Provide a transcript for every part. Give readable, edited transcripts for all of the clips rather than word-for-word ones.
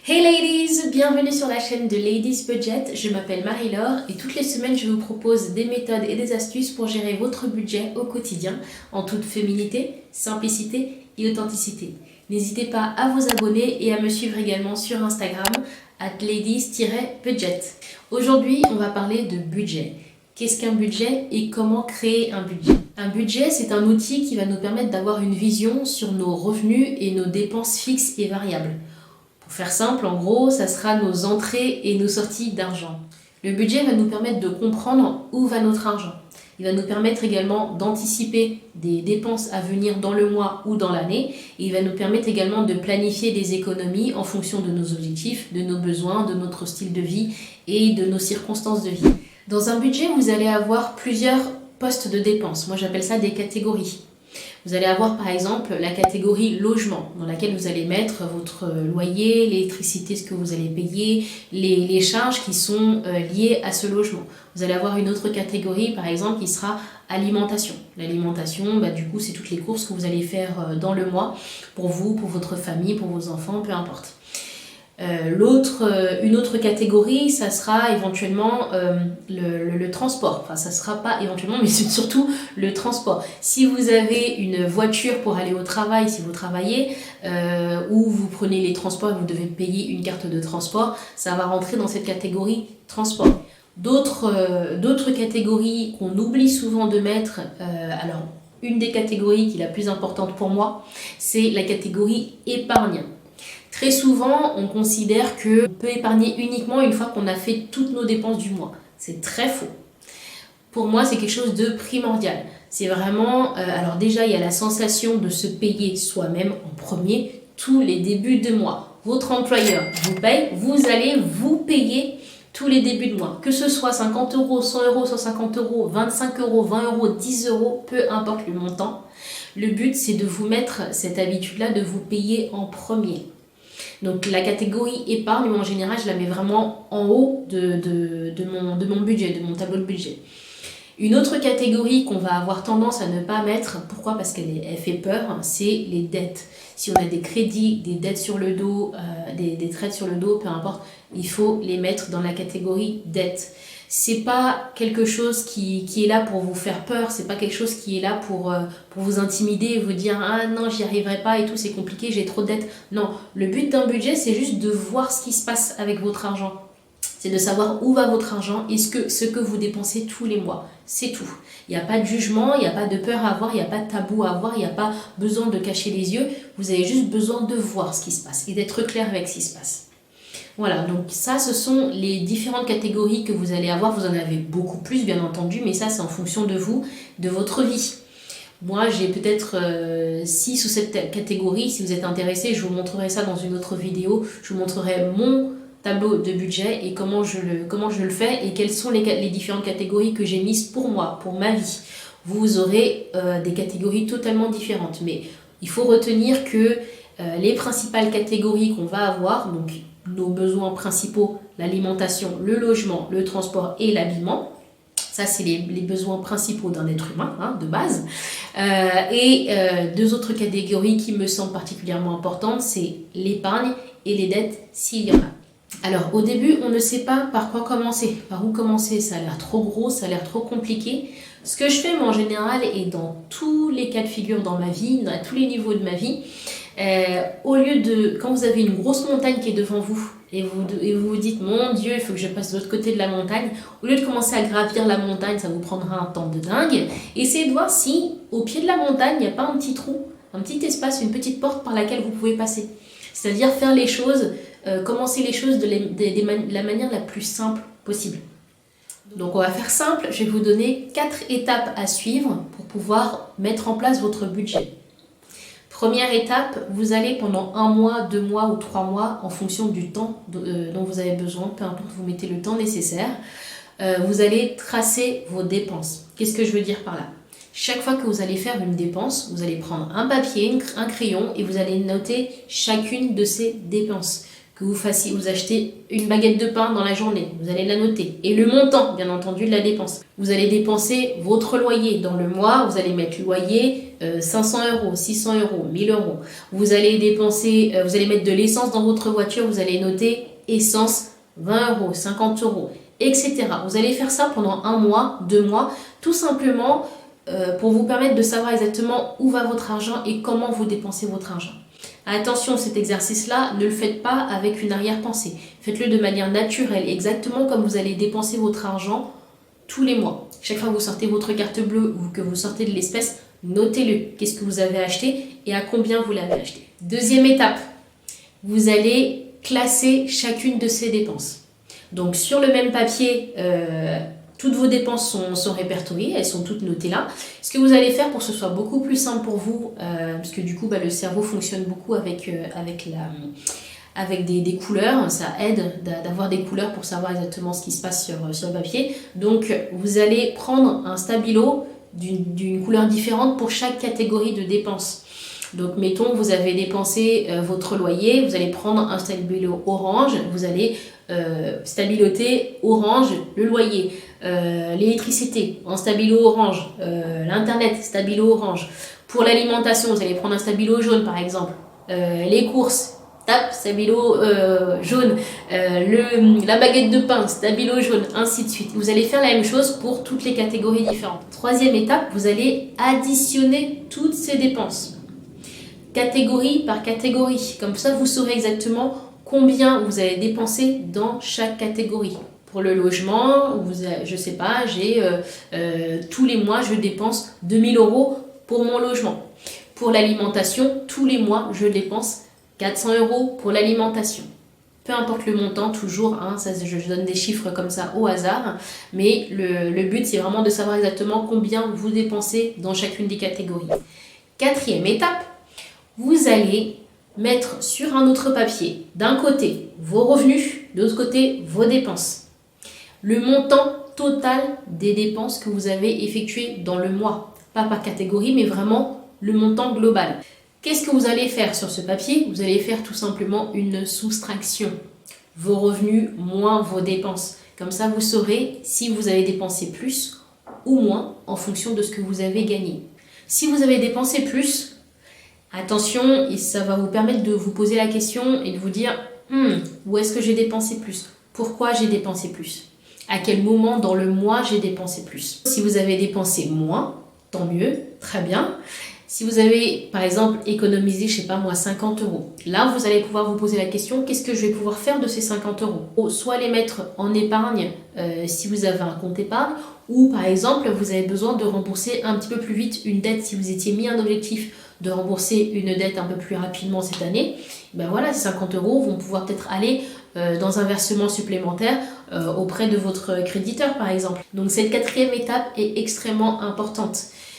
Hey ladies, bienvenue sur la chaîne de Ladies Budget. Je m'appelle Marie-Laure et toutes les semaines je vous propose des méthodes et des astuces pour gérer votre budget au quotidien en toute féminité, simplicité et authenticité. N'hésitez pas à vous abonner et à me suivre également sur Instagram @ladies-budget. Aujourd'hui, on va parler de budget. Qu'est-ce qu'un budget et comment créer un budget? Un budget, c'est un outil qui va nous permettre d'avoir une vision sur nos revenus et nos dépenses fixes et variables. Pour faire simple, en gros, ça sera nos entrées et nos sorties d'argent. Le budget va nous permettre de comprendre où va notre argent. Il va nous permettre également d'anticiper des dépenses à venir dans le mois ou dans l'année. Et il va nous permettre également de planifier des économies en fonction de nos objectifs, de nos besoins, de notre style de vie et de nos circonstances de vie. Dans un budget, vous allez avoir plusieurs postes de dépenses. Moi, j'appelle ça des catégories. Vous allez avoir par exemple la catégorie logement, dans laquelle vous allez mettre votre loyer, l'électricité, ce que vous allez payer, les charges qui sont liées à ce logement. Vous allez avoir une autre catégorie par exemple qui sera alimentation. L'alimentation, du coup, c'est toutes les courses que vous allez faire dans le mois pour vous, pour votre famille, pour vos enfants, peu importe. Une autre catégorie, ça sera éventuellement le transport. Enfin, ça sera pas éventuellement, mais c'est surtout le transport. Si vous avez une voiture pour aller au travail, si vous travaillez, ou vous prenez les transports et vous devez payer une carte de transport, ça va rentrer dans cette catégorie transport. D'autres catégories qu'on oublie souvent de mettre, alors une des catégories qui est la plus importante pour moi, c'est la catégorie épargne. Très souvent, on considère qu'on peut épargner uniquement une fois qu'on a fait toutes nos dépenses du mois. C'est très faux. Pour moi, c'est quelque chose de primordial. C'est vraiment... alors déjà, il y a la sensation de se payer soi-même en premier tous les débuts de mois. Votre employeur vous paye, vous allez vous payer tous les débuts de mois. Que ce soit 50 euros, 100 euros, 150 euros, 25 euros, 20 euros, 10 euros, peu importe le montant. Le but, c'est de vous mettre cette habitude-là de vous payer en premier. Donc la catégorie épargne, moi en général, je la mets vraiment en haut de mon budget, de mon tableau de budget. Une autre catégorie qu'on va avoir tendance à ne pas mettre, pourquoi? Parce qu'elle fait peur, c'est les dettes. Si on a des crédits, des dettes sur le dos, des traites sur le dos, peu importe, il faut les mettre dans la catégorie dettes. C'est pas quelque chose qui est là pour vous faire peur, c'est pas quelque chose qui est là pour vous intimider et vous dire ah non j'y arriverai pas et tout, c'est compliqué, j'ai trop de dettes. Non, le but d'un budget c'est juste de voir ce qui se passe avec votre argent. C'est de savoir où va votre argent et ce que vous dépensez tous les mois. C'est tout. Il n'y a pas de jugement, il n'y a pas de peur à avoir, il n'y a pas de tabou à avoir, il n'y a pas besoin de cacher les yeux. Vous avez juste besoin de voir ce qui se passe et d'être clair avec ce qui se passe. Voilà, donc ça, ce sont les différentes catégories que vous allez avoir. Vous en avez beaucoup plus, bien entendu, mais ça, c'est en fonction de vous, de votre vie. Moi, j'ai peut-être 6 ou 7 catégories. Si vous êtes intéressé, je vous montrerai ça dans une autre vidéo. Je vous montrerai mon tableau de budget et comment je le fais et quelles sont les différentes catégories que j'ai mises pour moi, pour ma vie. Vous aurez des catégories totalement différentes, mais il faut retenir que les principales catégories qu'on va avoir, donc nos besoins principaux, l'alimentation, le logement, le transport et l'habillement. Ça, c'est les besoins principaux d'un être humain, de base. Deux autres catégories qui me semblent particulièrement importantes, c'est l'épargne et les dettes, s'il y en a. Alors, au début, on ne sait pas par quoi commencer, par où commencer. Ça a l'air trop gros, ça a l'air trop compliqué. Ce que je fais, moi, en général, et dans tous les cas de figure dans ma vie, à tous les niveaux de ma vie, au lieu de, quand vous avez une grosse montagne qui est devant vous et vous vous dites mon Dieu il faut que je passe de l'autre côté de la montagne, au lieu de commencer à gravir la montagne, ça vous prendra un temps de dingue, essayez de voir si au pied de la montagne il n'y a pas un petit trou, un petit espace, une petite porte par laquelle vous pouvez passer. C'est-à-dire faire les choses, commencer les choses de la manière la plus simple possible. Donc on va faire simple, je vais vous donner 4 étapes à suivre pour pouvoir mettre en place votre budget. Première étape, vous allez pendant 1 mois, 2 mois ou 3 mois, en fonction du temps dont vous avez besoin, peu importe, vous mettez le temps nécessaire, vous allez tracer vos dépenses. Qu'est-ce que je veux dire par là? Chaque fois que vous allez faire une dépense, vous allez prendre un papier, un crayon et vous allez noter chacune de ces dépenses. que vous achetez une baguette de pain dans la journée, vous allez la noter. Et le montant, bien entendu, de la dépense. Vous allez dépenser votre loyer. Dans le mois, vous allez mettre loyer 500 €, 600 €, 1000 €. Vous allez mettre de l'essence dans votre voiture, vous allez noter essence 20 €, 50 €, etc. Vous allez faire ça pendant 1 mois, 2 mois, tout simplement pour vous permettre de savoir exactement où va votre argent et comment vous dépensez votre argent. Attention, cet exercice-là, ne le faites pas avec une arrière-pensée. Faites-le de manière naturelle, exactement comme vous allez dépenser votre argent tous les mois. Chaque fois que vous sortez votre carte bleue ou que vous sortez de l'espèce, notez-le. Qu'est-ce que vous avez acheté et à combien vous l'avez acheté. Deuxième étape, vous allez classer chacune de ces dépenses. Donc sur le même papier, toutes vos dépenses sont répertoriées, elles sont toutes notées là. Ce que vous allez faire pour que ce soit beaucoup plus simple pour vous, parce que du coup le cerveau fonctionne beaucoup avec des couleurs, ça aide d'avoir des couleurs pour savoir exactement ce qui se passe sur le papier. Donc vous allez prendre un stabilo d'une couleur différente pour chaque catégorie de dépenses. Donc mettons vous avez dépensé votre loyer, vous allez prendre un stabilo orange, vous allez stabiloter orange le loyer, l'électricité en stabilo orange, l'internet stabilo orange. Pour l'alimentation, vous allez prendre un stabilo jaune par exemple, les courses, stabilo jaune, la baguette de pain, stabilo jaune, ainsi de suite. Vous allez faire la même chose pour toutes les catégories différentes. Troisième étape, vous allez additionner toutes ces dépenses, catégorie par catégorie. Comme ça, vous saurez exactement combien vous avez dépensé dans chaque catégorie. Pour le logement, je sais pas, tous les mois, je dépense 2000 € pour mon logement. Pour l'alimentation, tous les mois, je dépense 400 € pour l'alimentation. Peu importe le montant, toujours, je donne des chiffres comme ça au hasard, mais le but, c'est vraiment de savoir exactement combien vous dépensez dans chacune des catégories. Quatrième étape, vous allez mettre sur un autre papier, d'un côté vos revenus, de l'autre côté vos dépenses. Le montant total des dépenses que vous avez effectuées dans le mois. Pas par catégorie, mais vraiment le montant global. Qu'est-ce que vous allez faire sur ce papier? Vous allez faire tout simplement une soustraction. Vos revenus moins vos dépenses. Comme ça, vous saurez si vous avez dépensé plus ou moins en fonction de ce que vous avez gagné. Si vous avez dépensé plus, attention, et ça va vous permettre de vous poser la question et de vous dire où est-ce que j'ai dépensé plus? Pourquoi j'ai dépensé plus? À quel moment dans le mois j'ai dépensé plus? Si vous avez dépensé moins, tant mieux, très bien. Si vous avez, par exemple, économisé, je sais pas moi, 50 €, là, vous allez pouvoir vous poser la question, qu'est-ce que je vais pouvoir faire de ces 50 €? Soit les mettre en épargne, si vous avez un compte épargne, ou par exemple, vous avez besoin de rembourser un petit peu plus vite une dette. Si vous étiez mis un objectif de rembourser une dette un peu plus rapidement cette année, ben voilà, ces 50 € vont pouvoir peut-être aller dans un versement supplémentaire auprès de votre créditeur, par exemple. Donc cette quatrième étape est extrêmement importante.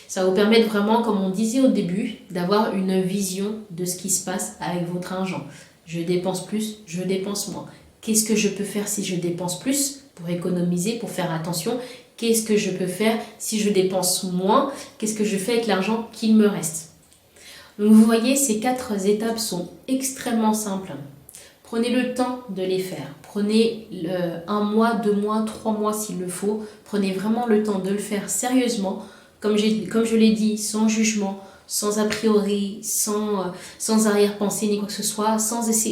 Ça va vous permettre vraiment, comme on disait au début, d'avoir une vision de ce qui se passe avec votre argent. Je dépense plus, je dépense moins. Qu'est-ce que je peux faire si je dépense plus pour économiser, pour faire attention? Qu'est-ce que je peux faire si je dépense moins? Qu'est-ce que je fais avec l'argent qu'il me reste? Donc vous voyez, ces 4 étapes sont extrêmement simples. Prenez le temps de les faire. Prenez 1 mois, 2 mois, 3 mois s'il le faut. Prenez vraiment le temps de le faire sérieusement. Comme je l'ai dit, sans jugement, sans a priori, sans arrière-pensée ni quoi que ce soit,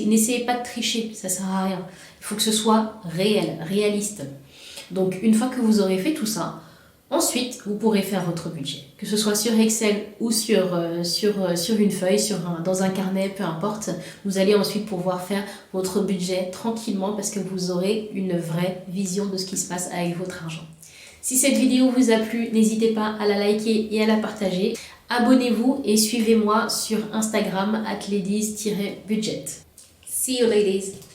n'essayez pas de tricher, ça ne sert à rien. Il faut que ce soit réel, réaliste. Donc une fois que vous aurez fait tout ça, ensuite vous pourrez faire votre budget. Que ce soit sur Excel ou sur une feuille, dans un carnet, peu importe, vous allez ensuite pouvoir faire votre budget tranquillement parce que vous aurez une vraie vision de ce qui se passe avec votre argent. Si cette vidéo vous a plu, n'hésitez pas à la liker et à la partager. Abonnez-vous et suivez-moi sur Instagram @ladies-budget. See you ladies!